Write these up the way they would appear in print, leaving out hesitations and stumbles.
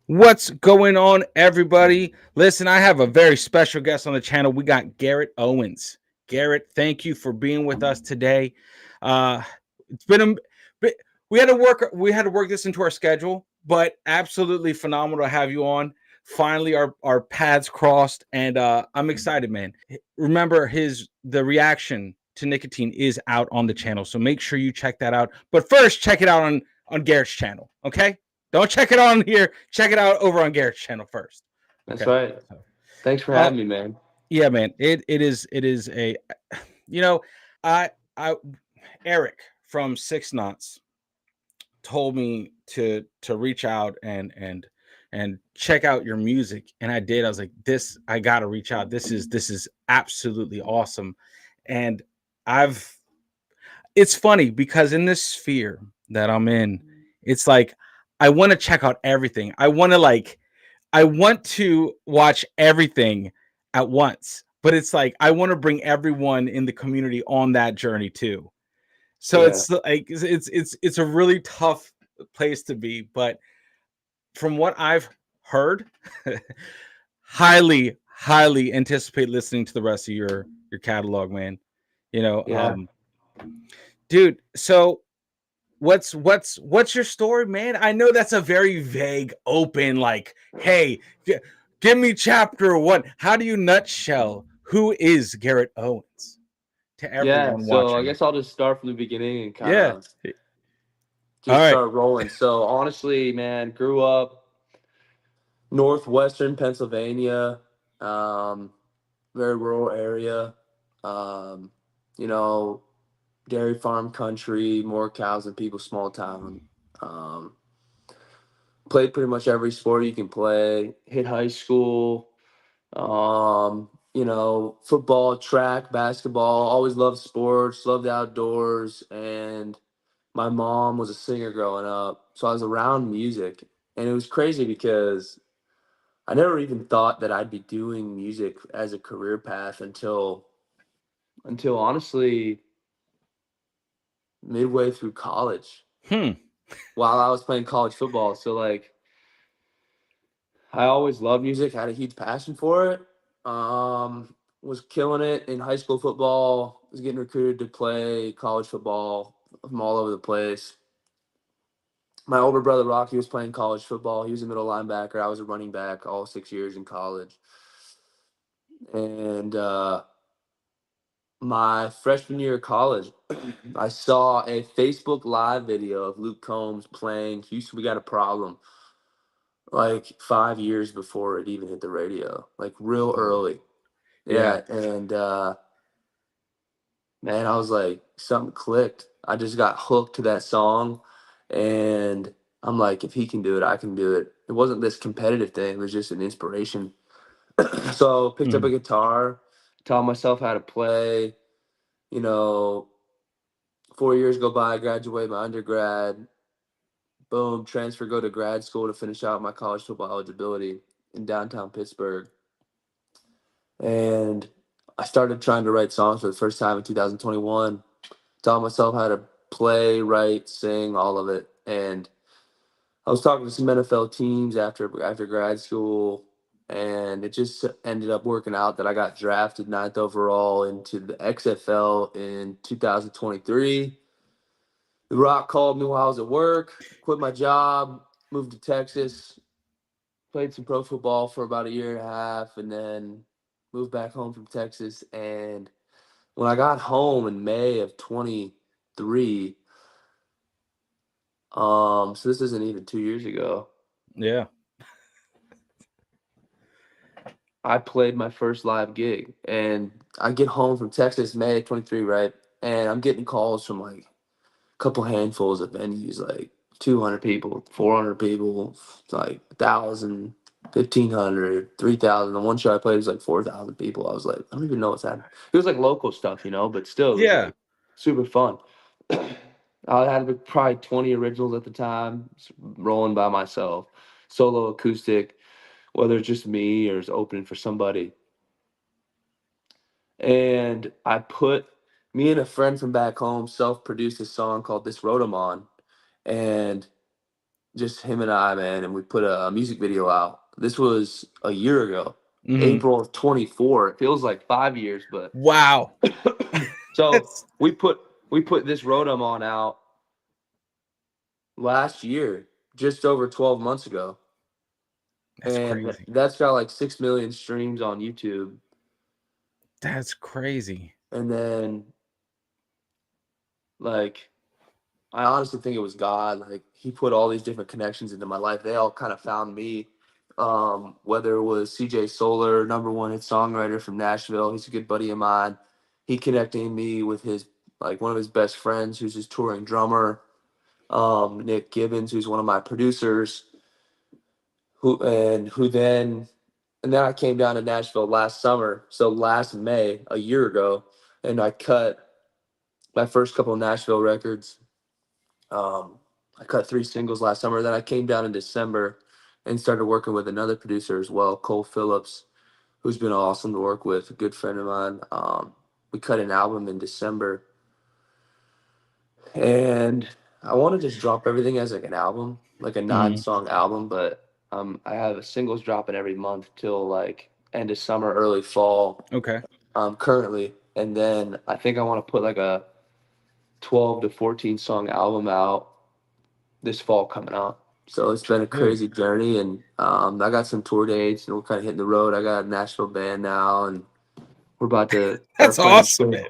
What's going on, everybody? Listen, I have a very special guest on the channel. We got Garrett Owens. Garrett, thank you for being with us today. Uh, it's been a bit, we had to work this into our schedule, but absolutely phenomenal to have you on. Finally, our paths crossed, and I'm excited, man. Remember, the reaction to nicotine is out on the channel, so make sure you check that out. But first, check it out on Garrett's channel, okay? Don't check it on here. Check it out over on Garrett's channel first. That's Okay. right. So, Thanks for uh, having me, man. yeah, man. It is a, you know, I Eric from Six Knots told me to reach out and check out your music, and I did. I was like, I gotta reach out. This is absolutely awesome, and I've. It's funny because in this sphere that I'm in, it's like I want to check out everything. I want to watch everything at once, but it's like I want to bring everyone in the community on that journey too. So Yeah. it's like it's a really tough place to be, but from what I've heard, highly anticipate listening to the rest of your catalog, man. You know, Yeah. dude. So what's your story, man? I know that's a very vague, open, like, hey, give me chapter one. How do you nutshell who is Garrett Owens to Yeah. everyone So I watching? guess I'll just start from the beginning and kind Yeah. of All just right. start rolling. So honestly, man, grew up northwestern Pennsylvania, um, very rural area. Um, you know, dairy farm country, more cows than people, small town. Um, Played pretty much every sport you can play. Hit high school. Football, track, basketball, always loved sports, loved outdoors, and my mom was a singer growing up, so I was around music, and it was crazy because I never even thought that I'd be doing music as a career path until honestly midway through college Hmm. while I was playing college football. So like I always loved music, had a huge passion for it. Was killing it in high school football, was getting recruited to play college football from all over the place. My older brother Rocky was playing college football. He was a middle linebacker. I was a running back all 6 years in college. And my freshman year of college, I saw a Facebook Live video of Luke Combs playing Houston We Got a Problem like 5 years before it even hit the radio, like real Oh, early. yeah. Yeah, and man, I was like, something clicked. I just got hooked to that song, and I'm like, if he can do it, I can do it. It wasn't this competitive thing; it was just an inspiration. So picked up a Mhm. guitar, taught myself how to play. You know, 4 years go by, graduate my undergrad, boom, transfer, go to grad school to finish out my college football eligibility in downtown Pittsburgh. And I started trying to write songs for the first time in 2021. Taught myself how to play, write, sing, all of it. And I was talking to some NFL teams after grad school, and it just ended up working out that I got drafted ninth overall into the XFL in 2023. The Rock called me while I was at work, quit my job, moved to Texas, played some pro football for about a year and a half, and then moved back home from Texas. And when I got home in May of 23, so this isn't even 2 years ago, Yeah. I played my first live gig. And I get home from Texas, May of 23, right? And I'm getting calls from like a couple handfuls of venues, like 200 people, 400 people, like 1,000, 1,500, 3,000. The one show I played was like 4,000 people. I was like, I don't even know what's happening. It was like local stuff, but still, it was Yeah. like super fun. I had probably 20 originals at the time, rolling by myself, solo acoustic, whether it's just me or it's opening for somebody. And I put Me and a friend from back home self-produced a song called "This Road I'm On," and just him and I, man, and we put a music video out. This was a year ago, Mhm. April of 24. It feels like 5 years, but Wow. so That's we put "This Road I'm On" out last year, just over 12 months ago, that's and crazy. that's got like 6 million streams on YouTube. That's crazy. And then, like, I honestly think it was God. Like, He put all these different connections into my life. They all kind of found me. Whether it was CJ Solar, number one hit songwriter from Nashville, he's a good buddy of mine. He connected me with his like one of his best friends, who's his touring drummer. Nick Gibbons, who's one of my producers, who then I came down to Nashville last summer, so last May, a year ago, and I cut my first couple of Nashville records. Um, I cut 3 singles last summer. Then I came down in December and started working with another producer as well, Cole Phillips, who's been awesome to work with, a good friend of mine. We cut an album in December, and I want to just drop everything as like an album, like a Mhm. nine-song album. But I have a singles dropping every month till like end of summer, early fall, Okay. currently. And then I think I want to put like a 12 to 14 song album out this fall coming out. So it's been a Dude, crazy journey, and I got some tour dates, and we're kind of hitting the road. I got a Nashville band now, and we're about to that's start playing awesome, shows. man.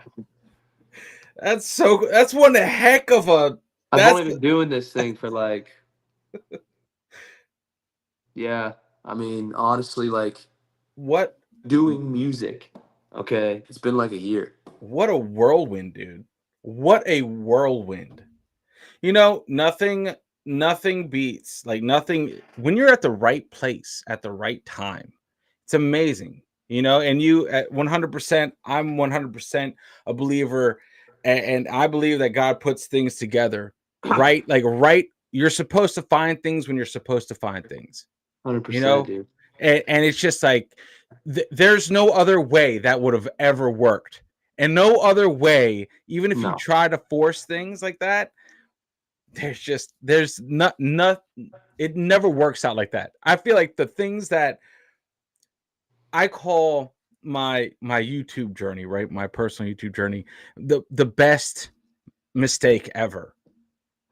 That's one heck of a I've that's only been doing this thing for like, yeah, I mean, honestly, like what doing music. Okay, it's been like a year. what a whirlwind, dude. What a whirlwind. Nothing beats like nothing when you're at the right place at the right time. It's amazing, and you at 100%, I'm 100% a believer, and I believe that God puts things together right, like right. You're supposed to find things when you're supposed to find things, you 100%, know, dude. and it's just like there's no other way that would have ever worked, and no other way, even if you No, try to force things like that, there's not it never works out like that. I feel like the things that I call my YouTube journey, right? My personal YouTube journey, the best mistake ever,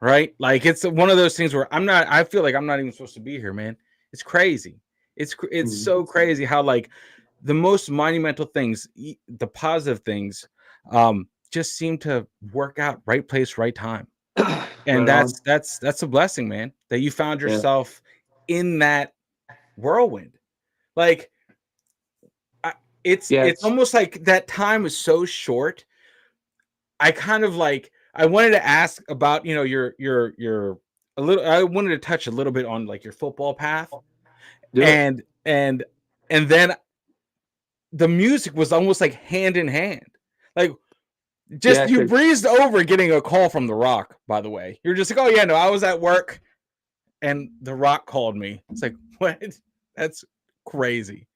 right? Like it's one of those things where I feel like I'm not even supposed to be here, man. It's crazy. It's Mhm. so crazy how like the most monumental things, the positive things, just seem to work out right place, right time. And Right on. that's a blessing, man, that you found Yeah, yourself in that whirlwind. Like I, yeah, it's almost like that time is so short. I kind of like I wanted to ask about, your a little I wanted to touch a little bit on like your football path, do it. and and then the music was almost like hand in hand. Like just Yeah, you 'cause- breezed over getting a call from The Rock, by the way. You're just like, "Oh yeah, no, I was at work and The Rock called me." It's like, "What?" That's crazy.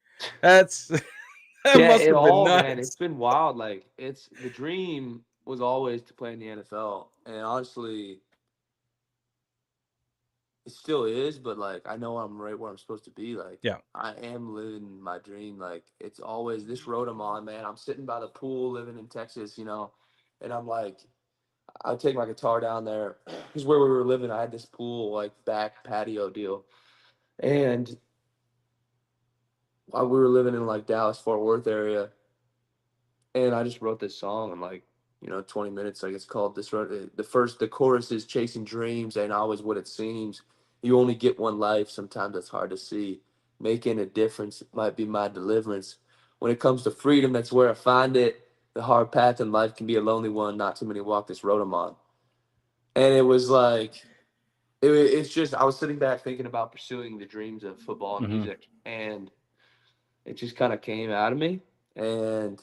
That's that yeah, must it have been all, man. It's nuts. been wild. Like, it's the dream was always to play in the NFL, and honestly, it still is, but like I know I'm right where I'm supposed to be. Like Yeah. I am living my dream. Like it's always this road I'm on, man. I'm sitting by the pool, living in Texas, and I'm like, I take my guitar down there because where we were living, I had this pool like back patio deal, and while we were living in like Dallas Fort Worth area, and I just wrote this song in like 20 minutes. Like it's called this. The chorus is chasing dreams ain't always what it seems. You only get one life. Sometimes it's hard to see. Making a difference might be my deliverance. When it comes to freedom, that's where I find it. The hard path in life can be a lonely one. Not too many walk this road I'm on. And it was like it's just I was sitting back thinking about pursuing the dreams of football and Hmm. music, and it just kind of came out of me. And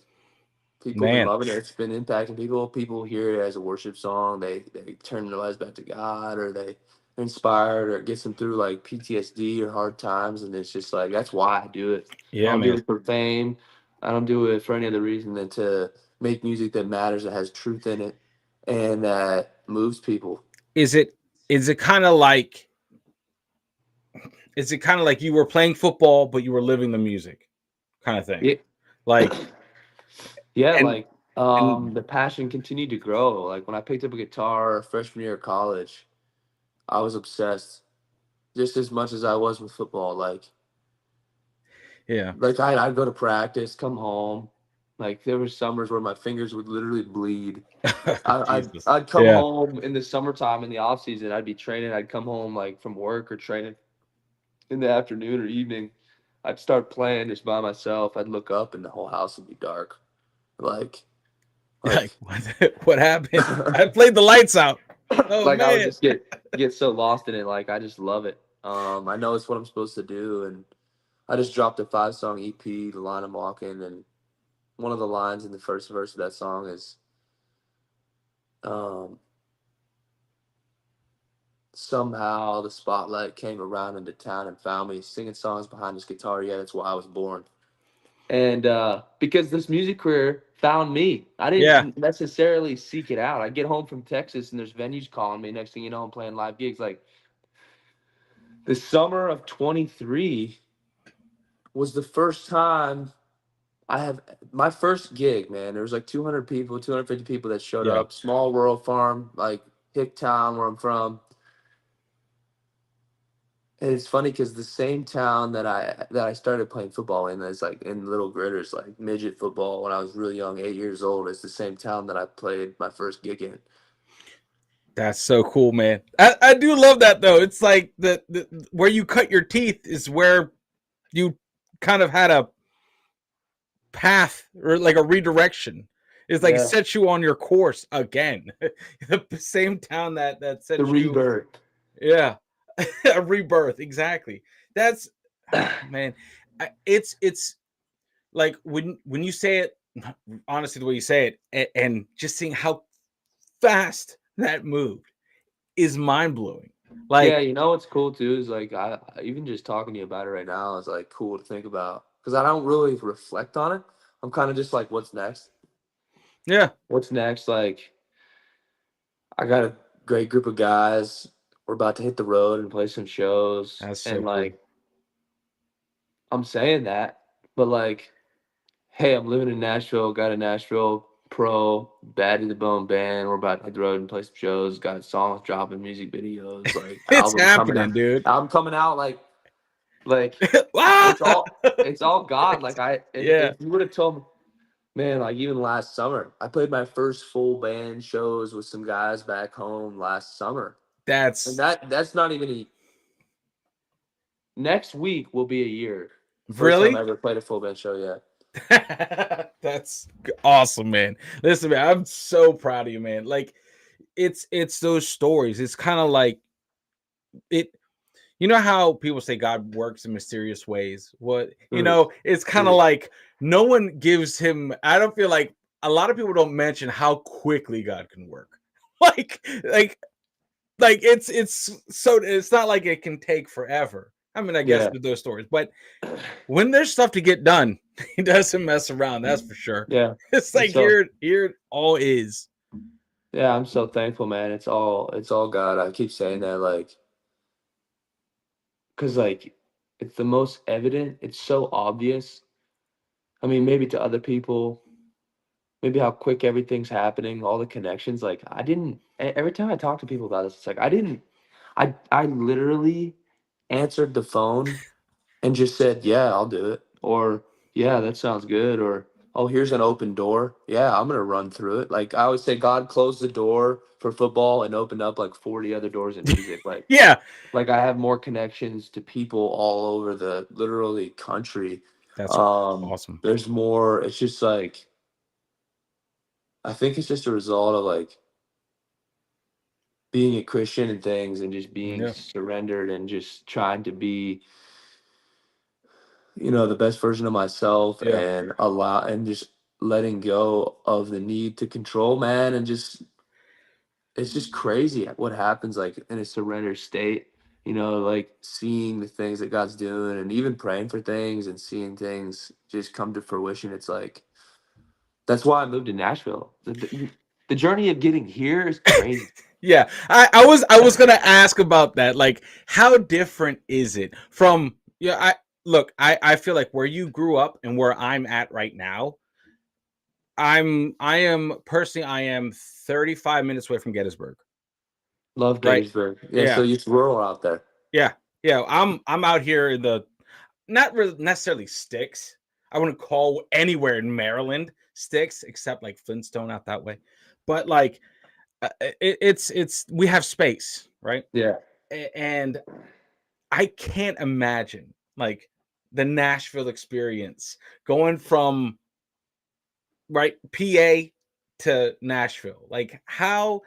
people been Man. loving it. It's been impacting people. People hear it as a worship song. They turn their lives back to God, or they're inspired, or it gets them through like PTSD or hard times. And it's just like that's why I do it. I Yeah, don't do man. it for fame. I don't do it for any other reason than to make music that matters, that has truth in it, and that moves people. Is it is it kind of like is it kind of like you were playing football but you were living the music kind of thing? Yeah, Like yeah, and like and the passion continued to grow. Like when I picked up a guitar freshman year of college, I was obsessed just as much as I was with football. yeah. I'd go to practice, come home. Like there were summers where my fingers would literally bleed. Jesus. I'd come Yeah. home in the summertime in the off season. I'd be training. I'd come home like from work or training in the afternoon or evening. I'd start playing just by myself. I'd look up and the whole house would be dark. Like Like like what happened? I played the lights out. Oh like I would man. just get so lost in it. Like I just love it. I know it's what I'm supposed to do, and I just dropped a 5-song EP, "The Line I'm Walking," and one of the lines in the first verse of that song is, um, "Somehow the spotlight came around into town and found me singing songs behind this guitar. Yeah, that's why I was born." And because this music career found me, I Yeah. didn't necessarily seek it out. I get home from Texas and there's venues calling me. Next thing you know, I'm playing live gigs. Like the summer of 23 was the first time I have my first gig, man. There was like 200 people, 250 people that showed Yeah. up. Small rural farm, like hick town where I'm from. And it's funny because the same town that I started playing football in, as like in little gritters, like midget football when I was really young, 8 years old, is the same town that I played my first gig in. That's so cool, man. I do love that though. It's like the where you cut your teeth is where you kind of had a path or like a redirection. It's like it Yeah, sets you on your course again. The same town that the sets you, rebirth. yeah, a rebirth. Exactly. That's man. It's like when you say it, honestly, the way you say it, and just seeing how fast that moved is mind blowing. Yeah, Like, you know what's cool too is like even just talking to you about it right now is like cool to think about because I don't really reflect on it. I'm kind of just like, what's next? yeah, What's next? Like I got a great group of guys. We're about to hit the road and play some shows. that's so And cool. like I'm saying that, but like, hey, I'm living in Nashville, got a Nashville pro, bad to the bone band. We're about to hit the road and play some shows, got songs dropping, music videos, like It's happening, dude. album coming out like Ah! it's all God. Like Yeah, if you would have told me, man, like even last summer, I played my first full band shows with some guys back home last summer. And that's that's not even next week will be a year. First time I really. ever played a full band show yet. That's awesome, man. Listen, man, I'm so proud of you, man. Like, it's those stories. It's kind of like it. You know how people say God works in mysterious ways? What, Mm, it's kind of mm. like no one gives him, I don't feel like a lot of people don't mention how quickly God can work. Like, like, like it's so it's not like it can take forever. I mean, I guess Yeah. with those stories, but when there's stuff to get done, he doesn't mess around, that's for sure. Yeah. It's And like so here it all is. yeah, I'm so thankful, man. It's all God. I keep saying that cuz like it's the most evident. It's so obvious. I mean, maybe to other people, maybe how quick everything's happening, all the connections. Like I didn't every time I talk to people about this, it's like I literally answered the phone and just said, "Yeah, I'll do it," or "Yeah, that sounds good," or "Oh, here's an open door. Yeah, I'm gonna run through it." Like I always say, God closed the door for football and opened up like 40 other doors in music. Yeah, Like I have more connections to people all over the literally country. that's awesome. There's more. It's just like I think it's just a result of like being a Christian and things, and just being Yeah, surrendered and just trying to be the best version of myself yeah, and allow and just letting go of the need to control, man, and just it's just crazy what happens like in a surrender state, like seeing the things that God's doing and even praying for things and seeing things just come to fruition. It's like That's why I moved to Nashville. The journey of getting here is crazy. Yeah, I was gonna ask about that. Like, how different is it from? Yeah, I look. I feel like where you grew up and where I'm at right now. I am 35 minutes away from Gettysburg. Love Right? Gettysburg. Yeah, so Yeah, it's rural out there. yeah, yeah. I'm out here in the not really necessarily sticks. I wouldn't call anywhere in Maryland sticks except like Flintstone out that way. But like it's we have space, right? Yeah. And I can't imagine like the Nashville experience going from right PA to Nashville. Like how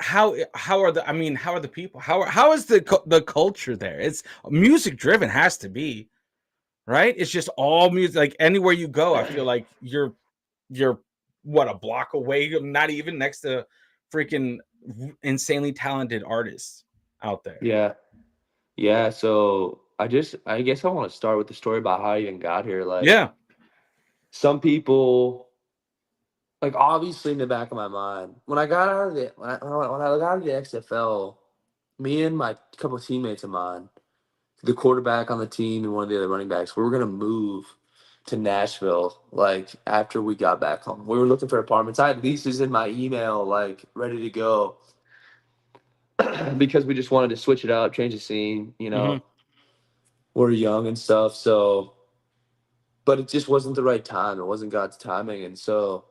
are the I mean how are the people how is the culture there? It's music driven has to be, right? It's just all music. Like anywhere you go, I feel like you're what a block away, not even next to freaking insanely talented artists out there. Yeah. Yeah. So I guess I want to start with the story about how I even got here. Like, Yeah. some people, like, obviously in the back of my mind, when I got out of when I got out of the XFL, me and my couple of teammates of mine, the quarterback on the team and one of the other running backs, we were gonna move to Nashville. Like, after we got back home, we were looking for apartments. I had leases in my email, like, ready to go, because we just wanted to switch it up, change the scene. Hmm. We're young and stuff, so, but it just wasn't the right time. It wasn't God's timing, and so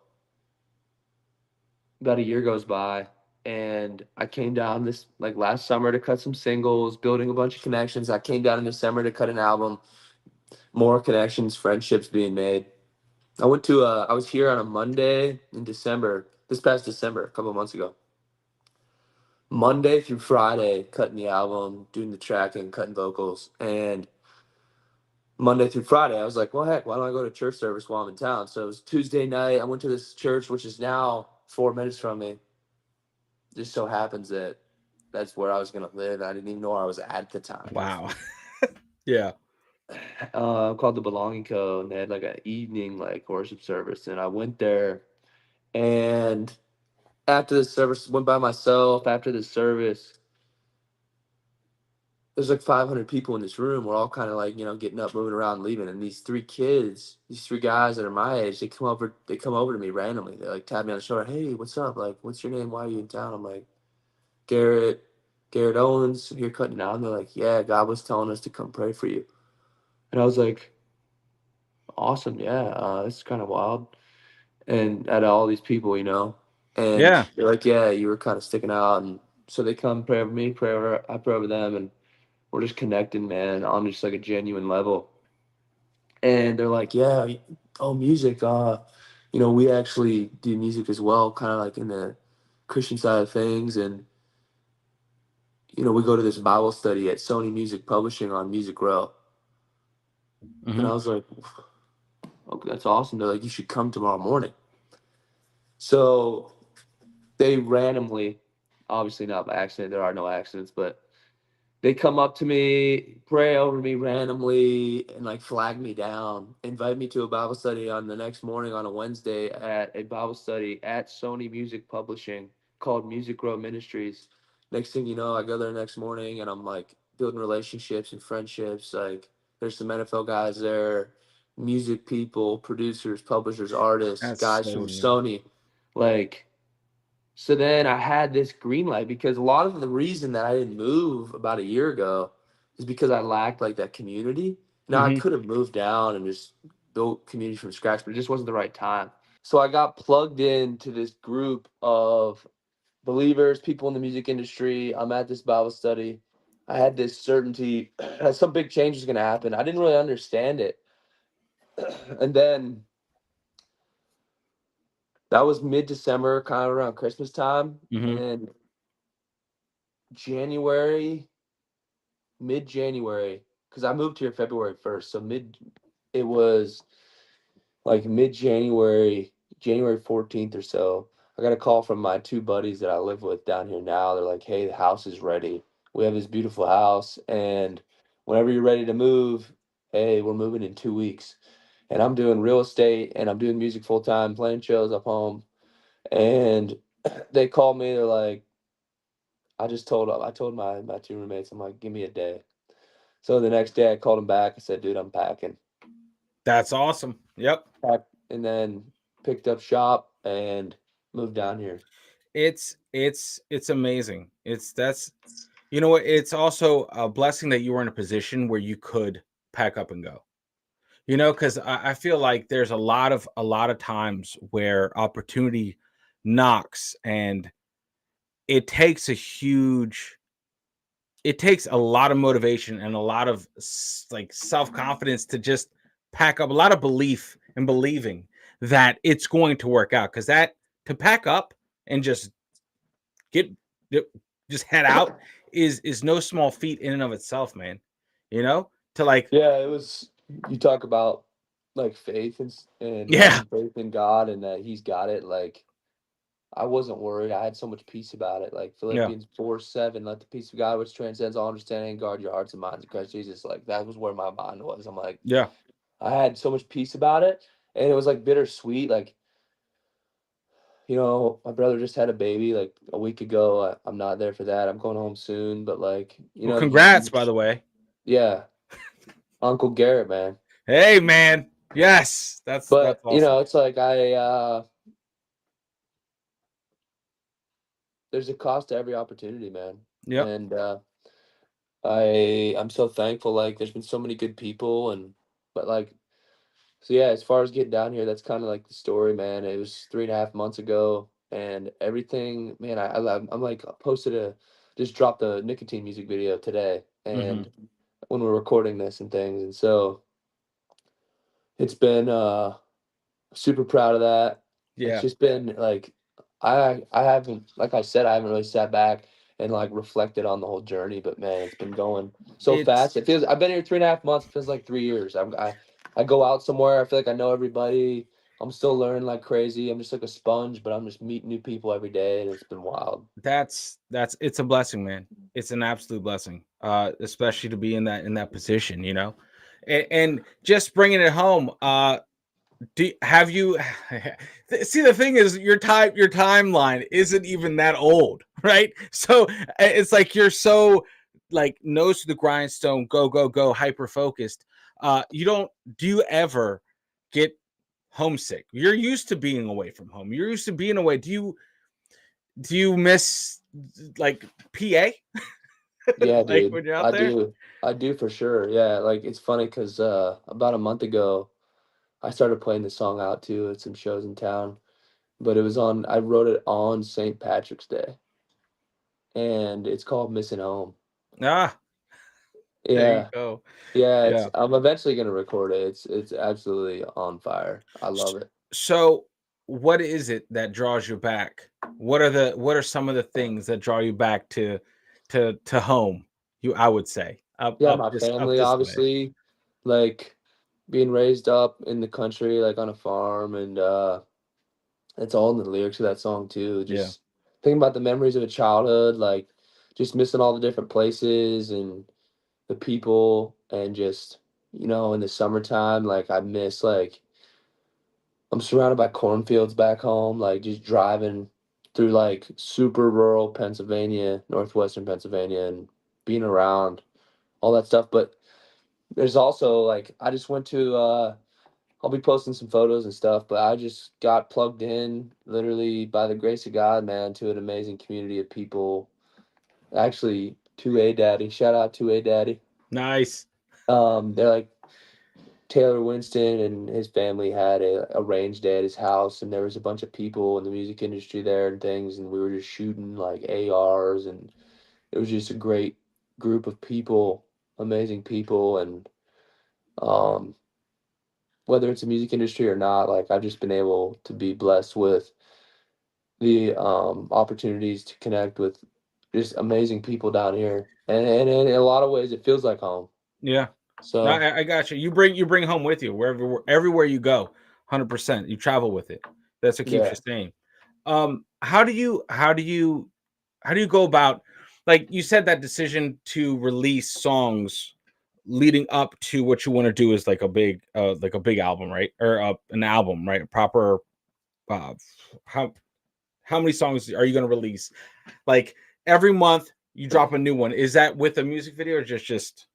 about a year goes by, and I came down this, like, last summer to cut some singles, building a bunch of connections. I came down in December to cut an album, more connections, friendships being made. I was here on a Monday in December, this past December, a couple of months ago. Monday through Friday, cutting the album, doing the tracking, cutting vocals. And Monday through Friday, I was like, well, heck, why don't I go to church service while I'm in town? So it was Tuesday night. I went to this church, which is now 4 minutes from me. Just so happens that that's where I was going to live. I didn't even know where I was at the time. Wow. Yeah. Called the Belonging Co. And they had like an evening, like, worship service. And I went there. And after the service, went by myself. After the service, there's like 500 people in this room. We're all kind of like, getting up, moving around, leaving. And these three kids, these three guys that are my age, they come over to me randomly. They like tap me on the shoulder. Hey, what's up? Like, what's your name? Why are you in town? I'm like, Garrett, Garrett Owens. You're cutting out. And they're like, yeah, God was telling us to come pray for you. And I was like, awesome. Yeah, it's kind of wild. And out of all these people, and Yeah. they're like, yeah, you were kind of sticking out. And so they come pray over me, I pray over them, and we're just connecting, man, on just like a genuine level. And they're like, yeah, oh, music, we actually do music as well, kind of like in the Christian side of things. And we go to this Bible study at Sony Music Publishing on Music Row. And Hmm. I was like, okay, that's awesome. They're like, you should come tomorrow morning. So they randomly, obviously not by accident, there are no accidents, but they come up to me, pray over me randomly, and like flag me down, invite me to a Bible study on the next morning on a Wednesday at a Bible study at Sony Music Publishing called Music Grow Ministries. Next thing you know, I go there next morning and I'm like building relationships and friendships. Like, there's some NFL guys there, music people, producers, publishers, artists, That's guys so from neat. Sony. Like, so then I had this green light, because a lot of the reason that I didn't move about a year ago is because I lacked like that community. Now I Hmm. could have moved down and just built community from scratch, but it just wasn't the right time. So I got plugged into this group of believers, people in the music industry. I'm at this Bible study. I had this certainty that some big change was going to happen. I didn't really understand it. And then that was mid-December, kind of around Christmas time. Hmm. And then January, mid January, because I moved here February 1st. So it was like mid January, January 14th or so. I got a call from my two buddies that I live with down here now. They're like, hey, the house is ready. We have this beautiful house. And whenever you're ready to move, hey, we're moving in 2 weeks. and I'm doing real estate and I'm doing music full time, playing shows up home. And they called me. They're like, I told my two roommates, I'm like, give me a day. So the next day I called them back. I said, dude, I'm packing. That's awesome. Yep. Packed, and then picked up shop and moved down here. It's amazing. That's you know what, it's also a blessing that you were in a position where you could pack up and go. You know, because I feel like there's a lot of times where opportunity knocks, and it takes a huge it takes a lot of motivation and a lot of like self-confidence to just pack up, a lot of belief and believing that it's going to work out, because that to pack up and get just head out is no small feat in and of itself, man. You know, to like Yeah, it was. You talk about like faith and yeah, having faith in God and that He's got it. Like I wasn't worried. I had so much peace about it. Like yeah, Philippians 4:7, let the peace of God which transcends all understanding guard your hearts and minds in Christ Jesus. Like that was where my mind was. I'm like, yeah. I had so much peace about it, and it was like bittersweet. Like my brother just had a baby like a week ago. I'm not there for that. I'm going home soon, but like Well, you congrats, by the way. yeah, Uncle Garrett, man. Hey, man. Yes, that's But awesome. it's like there's a cost to every opportunity, man. Yep. And I'm so thankful. Like there's been so many good people, but like so yeah. As far as getting down here, that's kind of like the story, man. It was 3.5 months ago, and everything, man. I'm like posted just dropped a nicotine music video today, Hmm. and when we're recording this and things, and so it's been super proud of that. It's Yeah. just been like I haven't, like I said, I haven't really sat back and like reflected on the whole journey, but man, it's been going so It's fast. It feels I've been here 3.5 months. It feels like 3 years. I go out somewhere. I feel like I know everybody. I'm still learning like crazy. I'm just like a sponge, but I'm just meeting new people every day, and it's been wild. that's it's a blessing, man. It's an absolute blessing, especially to be in that position, you know. And just bringing it home. Have you see, the thing is, your timeline isn't even that old, right? So it's like you're so like nose to the grindstone, go go go, hyper focused. You don't Do you ever get homesick? You're used to being away from home, you're used to being away. Do you miss like PA? Yeah, Like dude. when you're out I there? do. I do for sure. Yeah, like it's funny because about a month ago, I started playing the song out too at some shows in town. But I wrote it on St. Patrick's Day, and it's called Missing Home. Ah, there you Yeah. go. Yeah, Yeah. I'm eventually gonna record it. It's absolutely on fire. I love it. So, what is it that draws you back? What are some of the things that draw you back to home? I would say Yeah, my up family, this way. obviously, like being raised up in the country, like on a farm, and it's all in the lyrics of that song too. Yeah, Just thinking about the memories of a childhood, like just missing all the different places and the people, and just in the summertime, like I miss like I'm surrounded by cornfields back home, like just driving through like super rural Pennsylvania, northwestern Pennsylvania, and being around all that stuff. But there's also like I just went to I'll be posting some photos and stuff, but I just got plugged in literally by the grace of God, man, to an amazing community of people. Actually, 2A Daddy, shout out 2A Daddy. nice. They're like Taylor Winston and his family had a range day at his house, and there was a bunch of people in the music industry there and things, and we were just shooting like ARs, and it was just a great group of people, amazing people, and um, whether it's a music industry or not, like I've just been able to be blessed with the opportunities to connect with just amazing people down here, and in a lot of ways, it feels like home. Yeah, no, So I got you. You bring home with you everywhere you go. 100%. You travel with it. That's what keeps yeah. you sane. How do you go about, like you said, that decision to release songs leading up to what you want to do is like a big album, right? Or an album, right? Proper uh how how many songs are you going to release? Like every month you drop a new one. Is that with a music video or just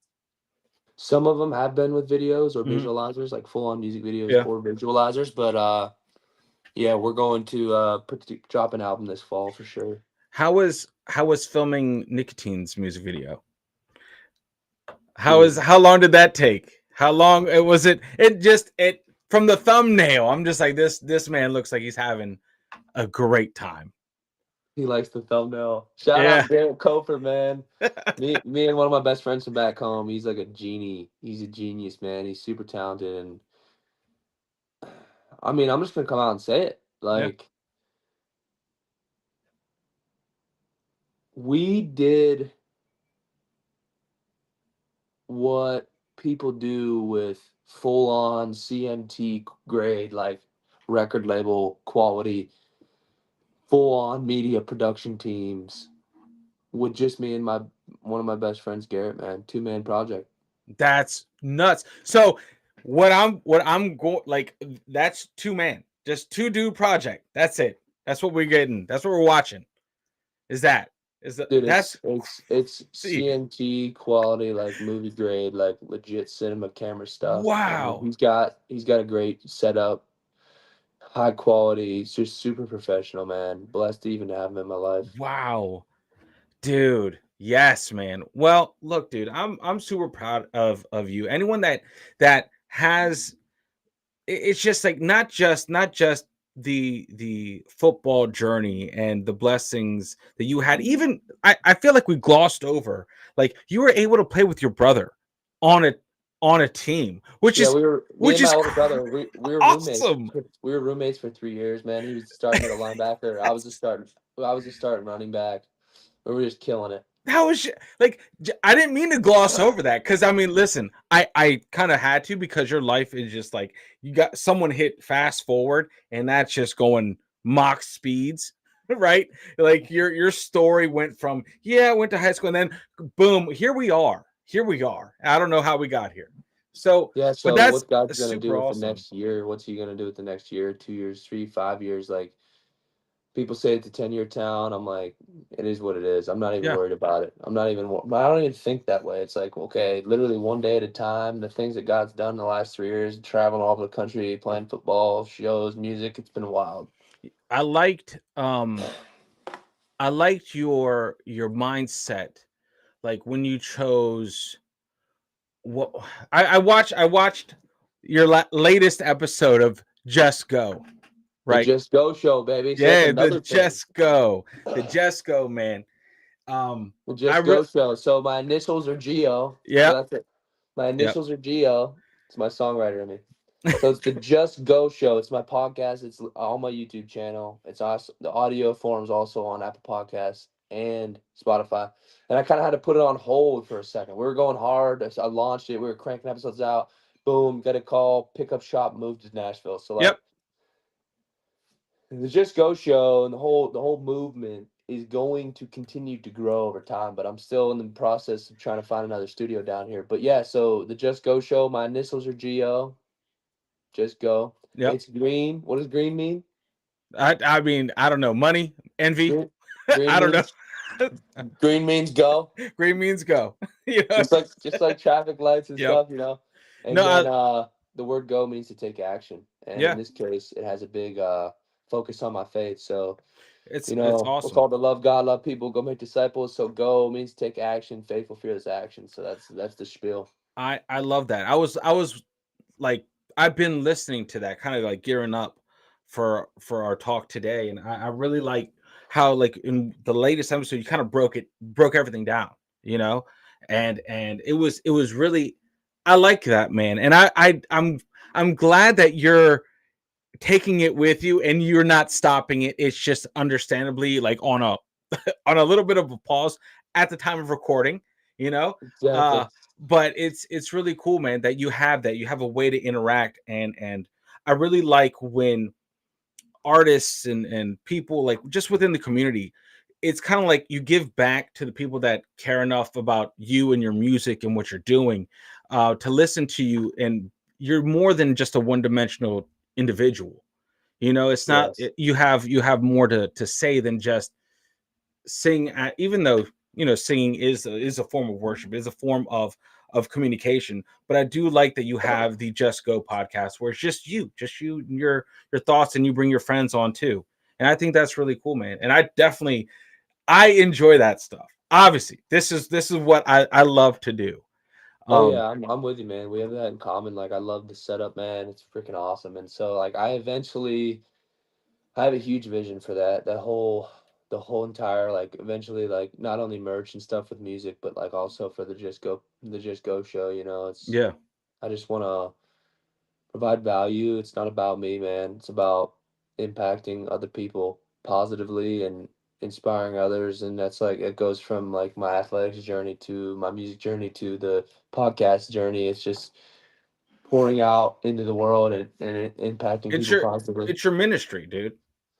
Some of them have been with videos or Mhm. visualizers, like full on music videos Yeah. or visualizers, but yeah, we're going to drop an album this fall for sure. How was filming Nicotine's music video? Dude, How long did that take? How long it was it? It from the thumbnail. I'm just like this man looks like he's having a great time. he likes the thumbnail. Shout Yeah. out Garrett Cofer, man. Me and one of my best friends from back home. He's like a genie. He's a genius, man. He's super talented, and I mean, I'm just gonna come out and say it. Yeah. Like, we did what people do with full on CMT grade, like record label quality, full on media production teams with just me and my one of my best friends, Garrett, man. 2-man project. That's nuts. So what I'm going like that's two man, just two dude project. That's it. That's what we're getting. That's what we're watching. Is that is that Dude, that's it's see CMT quality, like movie grade, like legit cinema camera stuff. And wow. he's got a great setup, high quality. He's just super professional, man. Blessed to even have him in my life. Wow. Dude, yes, man. Well, look, dude, I'm super proud of you. Anyone that has it's just like not just the football journey and the blessings that you had. Even I feel like we glossed over like you were able to play with your brother on a team, Yeah, me which and my is older brother, we were roommates. awesome. We were roommates for 3 years, man. He was the starting middle linebacker. I was the starting running back. We were just killing it. That was like I didn't mean to gloss over that because I mean, listen, I kind of had to because your life is just like you got someone hit fast forward and that's just going Mach speeds, right? Like your story went from yeah, I went to high school and then boom, here we are. I don't know how we got here, so Yeah, but so that's what's God's gonna do super with the awesome. next year? What's he gonna do with the next year, 2 years, 3, 5 years? Like, people say it's a 10-year town. I'm like, it is what it is. I'm not even Yeah, worried about it. I don't even think that way. It's like, okay, literally one day at a time. The things that God's done in the last 3 years, traveling all over the country, playing football, shows, music, it's been wild. I liked I liked your mindset like when you chose what I watched your latest episode of Just Go, The right? Just Go show, baby. So that's Yeah, the another thing. Just Go, the Just Go, man. The I Just Go show. So my initials are Geo. So yep, that's it. My yep, initials are Geo. It's my songwriter in me. So it's the Just Go show. It's my podcast. It's on my YouTube channel. It's also the audio forms also on Apple Podcasts and Spotify. And I kind of had to put it on hold for a second. We were going hard. I launched it. We were cranking episodes out. Boom, get a call, pick up shop, move to Nashville. So yep. like the Just Go show and the whole movement is going to continue to grow over time, but I'm still in the process of trying to find another studio down here. But yeah, so the Just Go show, my initials are GO. Just Go. Yep. It's green. What does green mean? I mean I don't know money envy. Green, green I don't know. means green means go. Green means go. you know. Just like traffic lights and Yep. stuff, you know. And No. then the word go means to take action. And in Yeah. this case, it has a big focus on my faith. So It's we're awesome. called to love God, love people, go make disciples. So go means take action, faithful, fearless action. So that's the spiel. I love that. I was like I've been listening to that kind of like gearing up for our talk today, and I really like how like in the latest episode you kind of broke everything down, you know, and it was really I like that, man, and I'm glad that you're taking it with you and you're not stopping it. It's just understandably like on a little bit of a pause at the time of recording, you know. Exactly. Uh, but it's really cool, man, that you have a way to interact and I really like when artists and people like just within the community, it's kind of like you give back to the people that care enough about you and your music and what you're doing to listen to you, and you're more than just a one-dimensional individual. You know, it's not Yes. you have more to say than just sing. Even though singing is a form of worship, is a form of communication. But I do like that you have the Just Go podcast, where it's just you and your thoughts, and you bring your friends on too. And I think that's really cool, man. And I enjoy that stuff. Obviously, this is what I love to do. Oh Um, yeah, I'm with you, man. We have that in common. Like I love the setup, man. It's freaking awesome. And so like I have a huge vision for that. The whole entire like eventually like not only merch and stuff with music, but like also for the Just Go show, it's yeah. I just want to provide value. It's not about me, man. It's about impacting other people positively and inspiring others. And that's like it goes from like my athletics journey to my music journey to the podcast journey. It's just pouring out into the world and impacting It's people your positively. it's your ministry, dude.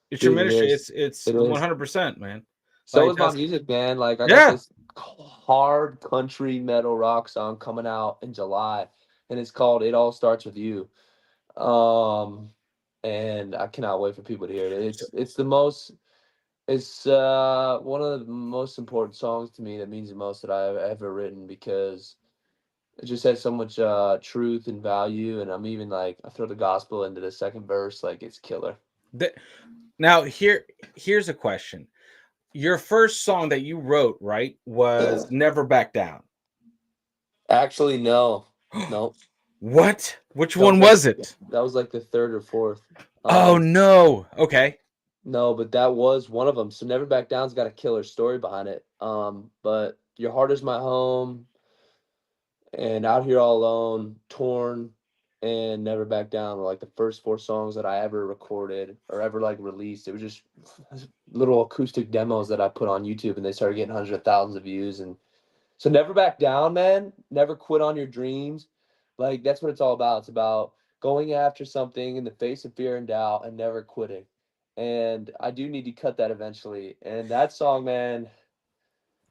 It's your Dude, it ministry. is. It's It is. 100%, man. So Like is my that's music, man. Like I got yeah. this hard country metal rock song coming out in July, and it's called "It All Starts with You." Um, and I cannot wait for people to hear it. So It's one of the most important songs to me that means the most that I've ever written because it just has so much truth and value, and I'm even like I throw the gospel into the second verse, like it's killer. that now here's a question. Your first song that you wrote, right, was Never Back Down. Actually, no, no. What? Which That was one like was it? the third or fourth. Oh Um, no. Okay. no, but that was one of them. So Never Back Down's got a killer story behind it. But Your Heart Is My Home and Out Here All Alone, Torn, and Never Back Down were like the first four songs that I ever recorded or ever like released. It was just little acoustic demos that I put on YouTube, and they started getting hundreds of thousands of views. And so never back down, man. Never quit on your dreams. Like that's what it's all about. It's about going after something in the face of fear and doubt and never quitting. And I do need to cut that eventually. And that song, man,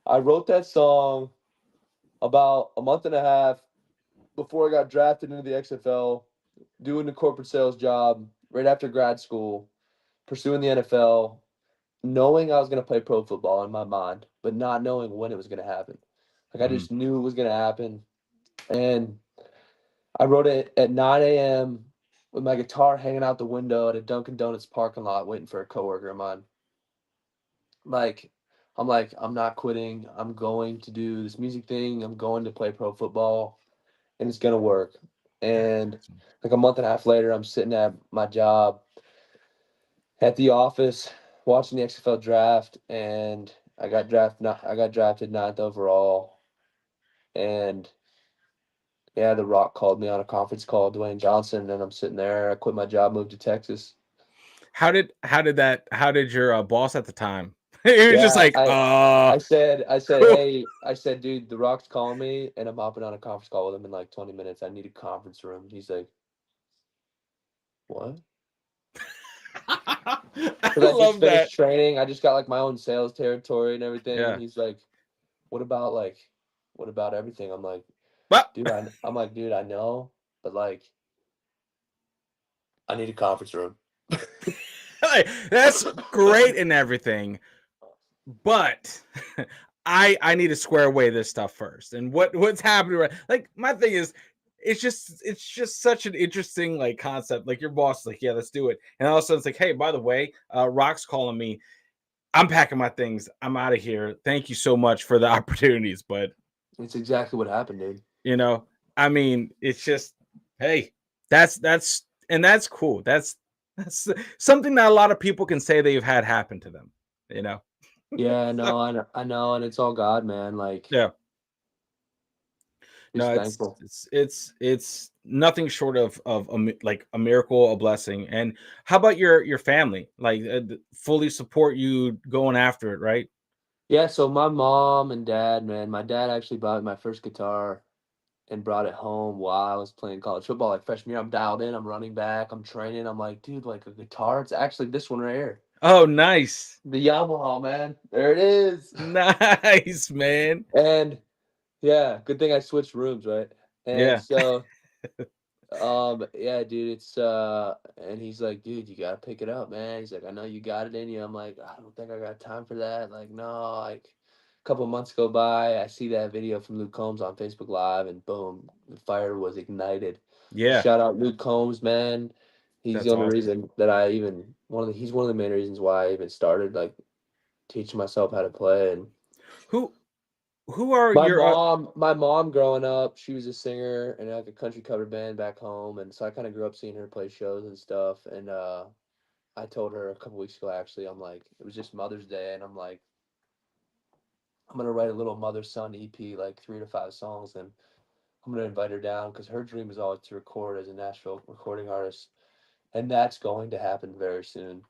I wrote that song about a month and a half before I got drafted into the XFL, doing the corporate sales job right after grad school, pursuing the NFL, knowing I was going to play pro football in my mind, but not knowing when it was going to happen. Like I Mhm. just knew it was going to happen. And I wrote it at 9 a.m. with my guitar hanging out the window at a Dunkin' Donuts parking lot waiting for a coworker of mine. Like, I'm not quitting. I'm going to do this music thing. I'm going to play pro football and it's going to work. And like a month and a half later, I'm sitting at my job at the office watching the XFL draft and I got drafted ninth overall. And yeah, The Rock called me on a conference call, Dwayne Johnson, and I'm sitting there. I quit my job, moved to Texas. How did your boss at the time? He was just Yeah, like, cool. I said, dude, The Rock's calling me, and I'm hopping on a conference call with him in like 20 minutes. I need a conference room. He's like, what? I Because I just love that. finished training. I just got like my own sales territory and everything. And Yeah. he's like, what about like, what about everything? But I'm like, dude, I know, but like, I need a conference room. that's great and everything, but I need to square away this stuff first. And what's happening right, like my thing is it's just such an interesting like concept. Like your boss is like, yeah, let's do it. And all of a sudden it's like, hey, by the way, Rock's calling me. I'm packing my things. I'm out of here. Thank you so much for the opportunities. But It's exactly what happened, dude. you know, I mean, it's just, hey, that's and that's cool. That's something that a lot of people can say they've had happen to them, you know. Yeah, no, I know, and it's all God, man. Like, Yeah. No, just thankful. it's nothing short of like a miracle, a blessing. And how about your family? Like fully support you going after it, right? Yeah, so my mom and dad, man, my dad actually bought my first guitar and brought it home while I was playing college football. Like freshman year, I'm dialed in, I'm running back, I'm training. I'm like, dude, like a guitar. It's actually this one right here, Oh, nice. the Yamaha, man. There it is. Nice, man. And yeah, good thing I switched rooms, right? And Yeah. so yeah, dude, and he's like, dude, you gotta pick it up, man. He's like, I know you got it in you. I'm like, I don't think I got time for that. Like, no, like a couple months go by, I see that video from Luke Combs on Facebook Live, and boom, the fire was ignited. Yeah. Shout out Luke Combs, man. He's the That's only awesome. reason that I even he's one of the main reasons why I even started like teaching myself how to play. And Who who are your my mom growing up, she was a singer in like a country cover band back home, and so I kind of grew up seeing her play shows and stuff. And I told her a couple weeks ago, actually, I'm like, it was just Mother's Day, and I'm like, I'm gonna write a little mother son EP, like 3 to 5 songs, and I'm gonna invite her down because her dream is always to record as a Nashville recording artist, and that's going to happen very soon.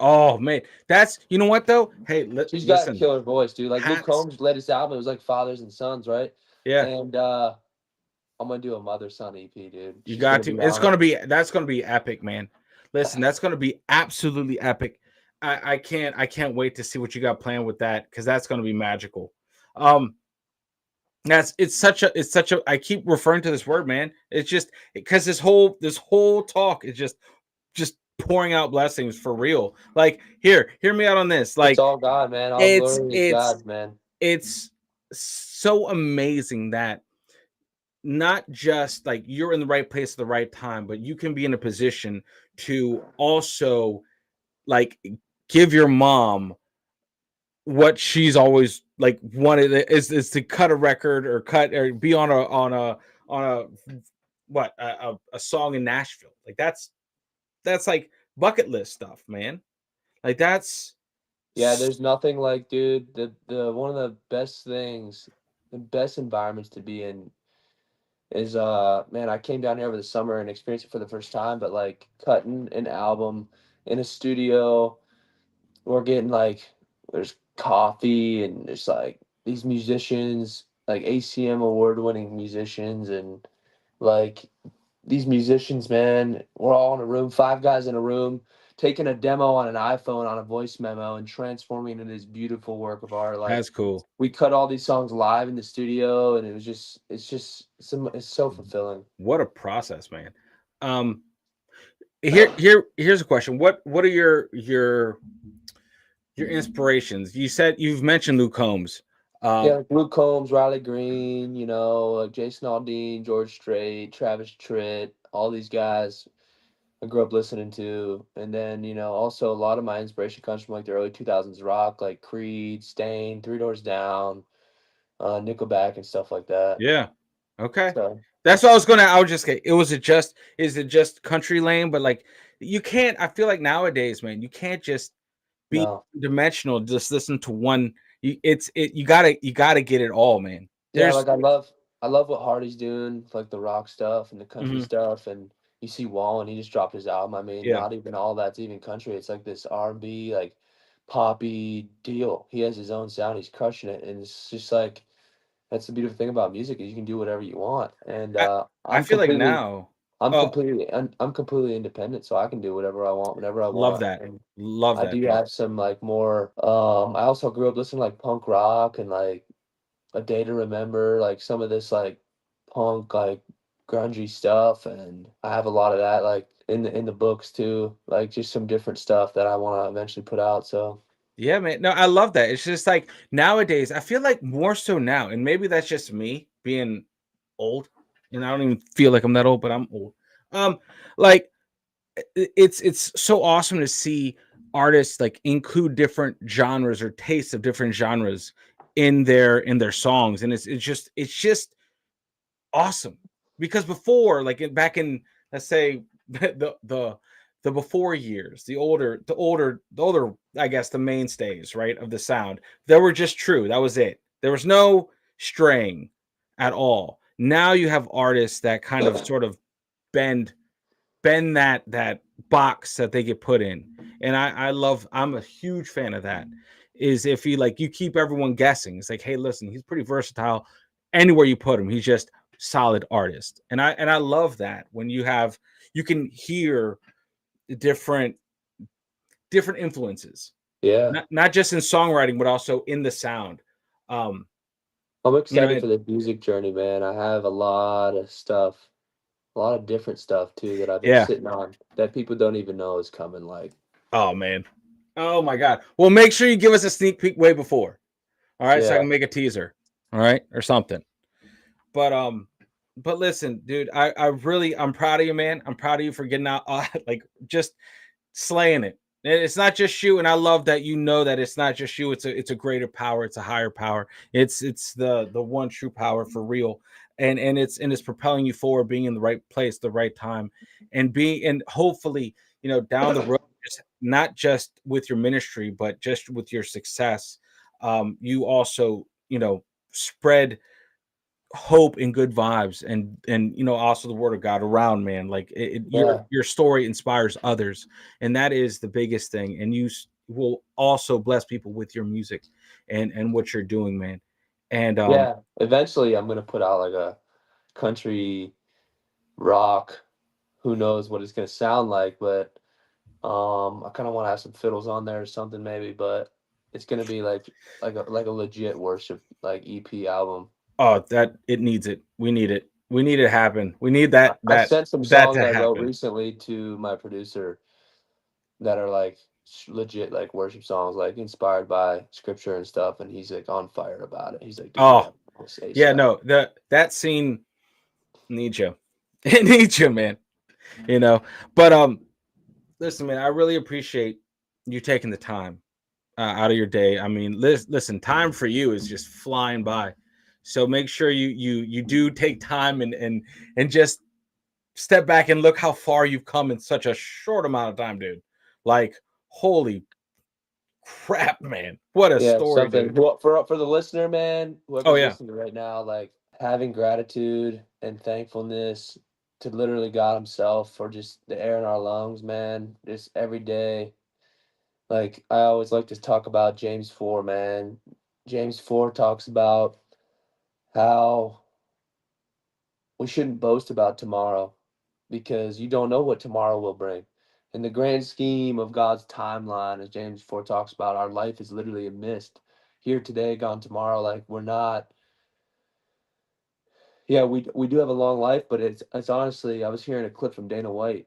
Oh man, that's you know what though? Hey, She's got a listen, killer voice, dude. Like Luke hats. Combs' latest album, it was like Fathers and Sons, right? Yeah, And I'm gonna do a mother son EP, dude. you She's got gonna to. be It's on gonna be that's gonna be epic, man. Listen, that's gonna be absolutely epic. I can't wait to see what you got planned with that because that's gonna be magical. Um, that's it's such a I keep referring to this word, man. It's just because this whole talk is just pouring out blessings for real. Like, hear me out on this. It's Like, all God, man. All it's glory is it's God's, man. it's so amazing that not just like you're in the right place at the right time, but you can be in a position to also like give your mom what she's always like wanted is to cut a record or cut or be on a what a song in Nashville. Like that's like bucket list stuff, man. Like that's Yeah, there's nothing like, dude, the one of the best things, the best environments to be in is man, I came down here over the summer and experienced it for the first time, but like cutting an album in a studio, we're getting like there's coffee and there's like these musicians, like ACM award winning musicians, and like these musicians, man, we're all in a room, 5 guys in a room, taking a demo on an iPhone on a voice memo and transforming it into this beautiful work of art. Like that's cool. we cut all these songs live in the studio, and it's so fulfilling. What a process, man. Um, here's a question. What are your inspirations? You said you've mentioned Luke Combs. Yeah, like Luke Combs, Riley Green, like Jason Aldean, George Strait, Travis Tritt, all these guys I grew up listening to. And then, also a lot of my inspiration comes from like the early 2000s rock, like Creed, Stain, Three Doors Down, Nickelback, and stuff like that. Yeah. Okay. So, That's what I was gonna. I was just. Is it just country lane? But like, you can't. I feel like nowadays, man, you can't just be no. dimensional. Just listen to one. You gotta get it all, man. Yeah, There's. like I love what Hardy's doing, like the rock stuff and the country Mhm, stuff, and you see Wallen, he just dropped his album. I mean, yeah. not even all that's even country. It's like this R&B, like poppy deal. He has his own sound. He's crushing it, and it's just like that's the beautiful thing about music is you can do whatever you want. And I I I'm feel like completely, now. I'm Oh, completely, I'm completely independent, so I can do whatever I want whenever I love want. that. And Love I that, do man. have some like more. I also grew up listening to like punk rock and like A Day to Remember, like some of this like punk, like grungy stuff, and I have a lot of that like in the books too, like just some different stuff that I want to eventually put out. So Yeah, man. No, I love that. It's just like nowadays, I feel like more so now, and maybe that's just me being old, and I don't even feel like I'm that old, but I'm old. Um, like it's so awesome to see artists like include different genres or tastes of different genres in their songs, and it's just awesome because before, like back in, let's say, the before years, the older, I guess, the mainstays, right, of the sound, they were just true. That was it. There was no straying at all. Now you have artists that kind of sort of bend that box that they get put in, and I'm a huge fan of that. Is if you keep everyone guessing. It's like, hey, listen, he's pretty versatile anywhere you put him. He's just solid artist, and I love that when you can hear the different influences, yeah, not just in songwriting but also in the sound. um I'm You know, excited for the music journey, man. I have a lot of stuff, a lot of different stuff too that I've been yeah. sitting on that people don't even know is coming. Like, Oh man. Oh my God. Well, make sure you give us a sneak peek way before. All right, so I yeah, can make a teaser. All right, or something. But but listen, dude, I'm proud of you, man. I'm proud of you for getting out, like just slaying it. And it's not just you, and I love that you know that it's not just you. It's a greater power. It's a higher power. It's the one true power for real, and it's propelling you forward, being in the right place, the right time, and hopefully down the road, just not just with your ministry, but just with your success, you also spread hope and good vibes and also the word of God around, man. Like your yeah, your story inspires others, and that is the biggest thing. And you will also bless people with your music and what you're doing, man. And yeah. Eventually, I'm gonna put out like a country rock. Who knows what it's gonna sound like, but I kind of want to have some fiddles on there or something maybe. But it's gonna be like a legit worship like EP album. oh, that it needs it. We need it. We need it to happen. We need I, that I that sent some that songs to I wrote happen. recently to my producer that are like legit like worship songs, like inspired by scripture and stuff. And he's like on fire about it. He's like, dude, we Oh got this yeah, ASAP. no, that scene needs you. It needs you, man. You know, but listen, man, I really appreciate you taking the time out of your day. I mean, listen, time for you is just flying by. So make sure you do take time and just step back and look how far you've come in such a short amount of time, dude. Like, holy crap, man. What a Yeah, story, something dude. for the listener, man, Oh whoever's yeah. listening right now, like having gratitude and thankfulness to literally God Himself for just the air in our lungs, man. Just every day. Like I always like to talk about James 4, man. James 4 talks about how we shouldn't boast about tomorrow because you don't know what tomorrow will bring. In the grand scheme of God's timeline, as James 4 talks about, our life is literally a mist. Here today, gone tomorrow. Like we're not. Yeah, we do have a long life, but it's honestly. I was hearing a clip from Dana White,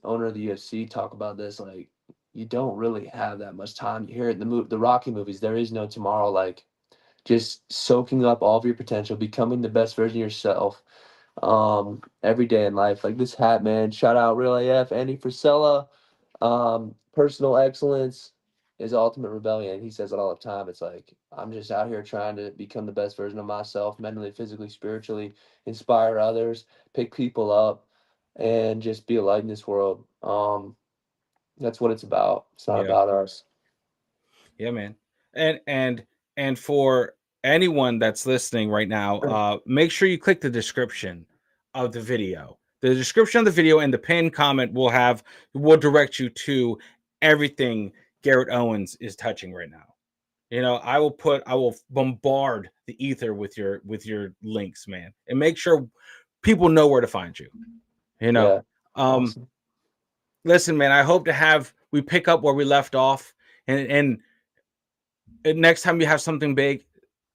owner of the UFC, talk about this. Like you don't really have that much time. You hear it in the Rocky movies. There is no tomorrow. Like just soaking up all of your potential, becoming the best version of yourself every day in life. Like this hat, man. Shout out Real AF, Andy Frisella. Personal excellence is ultimate rebellion. He says it all the time. It's like I'm just out here trying to become the best version of myself, mentally, physically, spiritually, inspire others, pick people up, and just be a light in this world. That's what it's about. It's not Yeah. about us. Yeah, man. And for anyone that's listening right now, make sure you click the description of the video. The description of the video and the pinned comment will direct you to everything Garrett Owens is touching right now. I will bombard the ether with your links, man, and make sure people know where to find you. You know, Yeah. um, Awesome. listen, man. I hope to have we pick up where we left off, and next time you have something big,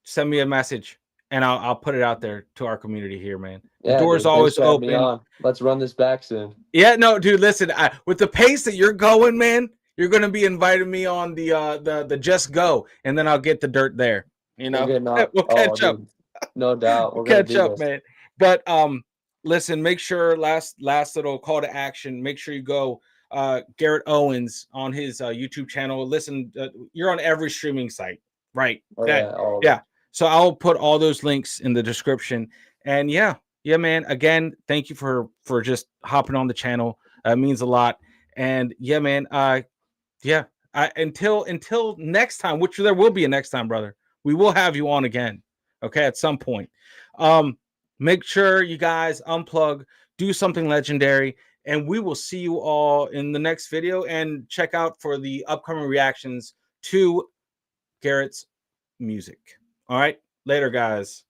send me a message and I'll put it out there to our community here, man. The Yeah, door is dude. Thanks always for having me open. on. Let's run this back soon. Yeah, no, dude, listen, with the pace that you're going, man, you're gonna be inviting me on the just go, and then I'll get the dirt there. We're getting on. We'll Oh, catch up. dude. No doubt. We'll We're gonna catch do up, this. man. But listen, make sure last little call to action. Make sure you go Garrett Owens on his YouTube channel. Listen, you're on every streaming site, right? Oh That yeah, all of yeah. them. So I'll put all those links in the description. And yeah, man. Again, thank you for just hopping on the channel. It means a lot. And yeah, man. Yeah. Until next time, which there will be a next time, brother. We will have you on again. Okay, at some point. Um, make sure you guys unplug, do something legendary, and we will see you all in the next video. And check out for the upcoming reactions to Garrett's music. All right, later, guys.